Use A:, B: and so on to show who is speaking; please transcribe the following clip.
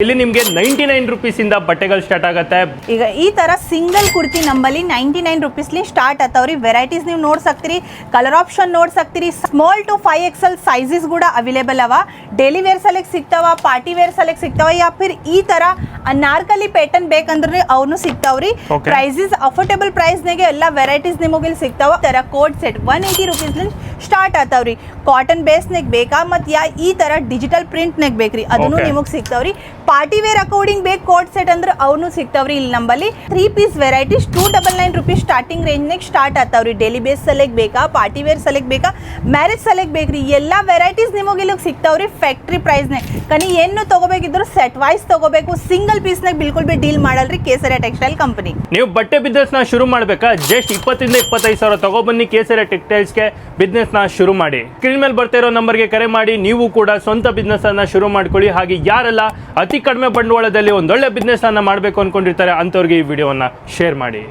A: ಇಲ್ಲಿ ನಿಮಗೆ 99 ರೂಪೀಸಿಂದ ಬಟ್ಟೆಗಳು ಸ್ಟಾರ್ಟ್ ಆಗುತ್ತೆ.
B: ಈಗ ಈ ತರ ಸಿಂಗಲ್ ಕುರ್ತಿ ನಂಬಲ್ಲಿ 99 ರೂಪೀಸ್ಲಿ ಸ್ಟಾರ್ಟ್ ಆತವ್ರಿ. ವೆರೈಟೀಸ್ ನೀವು ನೋಡ್ಸಕ್ತಿರಿ, ಕಲರ್ ಆಪ್ಷನ್ ನೋಡ್ಸಕ್ತಿರಿ. ಸ್ಮಾಲ್ ಟು 5XL ಸೈಜಸ್ ಕೂಡ ಅವೈಲೇಬಲ್ ಅವ. ಡೈಲಿ ವೇರ್ ಸಲೆಕ್ ಸಿಗ್ತಾವ, ಪಾರ್ಟಿ ವೇರ್ ಸಲೆಕ್ ಸಿಗ್ತಾವ, ಯಾ ಫಿರ್ ಈ ತರ ಅನಾರ್ಕಲಿ ಪ್ಯಾಟರ್ನ್ ಬೇಕಂದ್ರೆ ಅವನು ಸಿಗ್ತಾವ್ರಿ. ಪ್ರೈಸಸ್ ಅಫೋರ್ಡೇಬಲ್ ಪ್ರೈಸ್ ನಾಗೆ ಎಲ್ಲ ವೆರೈಟೀಸ್ ನಿಮಗೆ ಇಲ್ಲಿ ಸಿಗ್ತಾವ. ತರ ಕೋಟ್ ಸೆಟ್ 180 ರೂಪೀಸ್ ಸ್ಟಾರ್ಟ್ ಆತಾವ್ರಿ. ಕಾಟನ್ ಬೇಸ್ ನಾಗ ಬೇಕಾ ಮತ್ ಯಾ ಈ ತರ ಡಿಜಿಟಲ್ ಪ್ರಿಂಟ್ ನಾಗ ಬೇಕ್ರಿ ಅದನ್ನು ನಿಮಗೆ ಸಿಗ್ತಾವ್ರಿ. ಪಾರ್ಟಿ ವೇರ್ ಅಕಾರ್ಡಿಂಗ್ ಬೇಕು ಕೋಟ್ ಸೆಟ್ ಅಂದ್ರೆ ಅವನು ಸಿಗ್ತಾವ್ರಿ. ಇಲ್ಲಿ ನಂಬಲ್ಲಿ 3 piece varieties 299 rupees starting range ನಾಗ ಸ್ಟಾರ್ಟ್ ಆತಾವ್ರಿ. ಡೈಲಿ ಬೇಸ್ ಸಲೆಕ್ ಬೇಕಾ, ಪಾರ್ಟಿ ವೇರ್ ಸಲೆಕ್ ಬೇಕಾ, ಮ್ಯಾರೇಜ್ ಸಲೆಕ್ ಬೇಕ್ರಿ, ಎಲ್ಲಾ ವೆರೈಟೀಸ್ ನಿಮಗೆ ಇಲ್ಲಿ ಸಿಗ್ತಾವ್ರಿ ಫ್ಯಾಕ್ಟ್ರಿ ಪ್ರೈಸ್ ನಾಗ. ಕನಿ ಏನು ತಗೋಬೇಕಿದ್ರು ಸೆಟ್ ವೈಸ್ ತಗೋಬೇಕು, ಸಿಂಗಲ್ ಪೀಸ್ ನಾಗ ಬಿಲ್ಕುಲ್ ಬಿ ಡೀಲ್ ಮಾಡಲ್ರಿ ಕೇಸರಿಯಾ ಟೆಕ್ಸ್ಟೈಲ್ ಕಂಪನಿ.
A: ನೀವು ಬಟ್ಟೆ ಬಿಸ್ನೆಸ್ ನ ಶುರು ಮಾಡ್ಬೇಕಾ ಜಸ್ಟ್ 20 ಇಂದ 25 ಸಾವಿರ ತಗೊಬನ್ನಿ ಕೇಸರಿಯಾ ಟೆಕ್ಸ್ಟೈಲ್ಸ್ ಗೆ ಬಿಸ್ನೆಸ್ ನ ಶುರು ಮಾಡಿ. ಸ್ಕ್ರೀನ್ ಮೇಲೆ ಬರ್ತಾ ಇರೋ ನಂಬರ್ಗೆ ಕರೆ ಮಾಡಿ ನೀವು ಕೂಡ ಸ್ವಂತ ಬಿಸ್ನೆಸ್ ಅನ್ನ ಶುರು ಮಾಡ್ಕೊಳ್ಳಿ. ಹಾಗೆ ಯಾರೆಲ್ಲ ಅತಿ ಕಡಿಮೆ ಬಂಡವಾಳದಲ್ಲಿ ಒಂದೊಳ್ಳೆ ಬಿಸ್ನೆಸ್ ಅನ್ನ ಮಾಡಬೇಕು ಅನ್ಕೊಂಡಿರ್ತಾರೆ ಅಂತವ್ರಿಗೆ ಈ ವಿಡಿಯೋವನ್ನ ಶೇರ್ ಮಾಡಿ.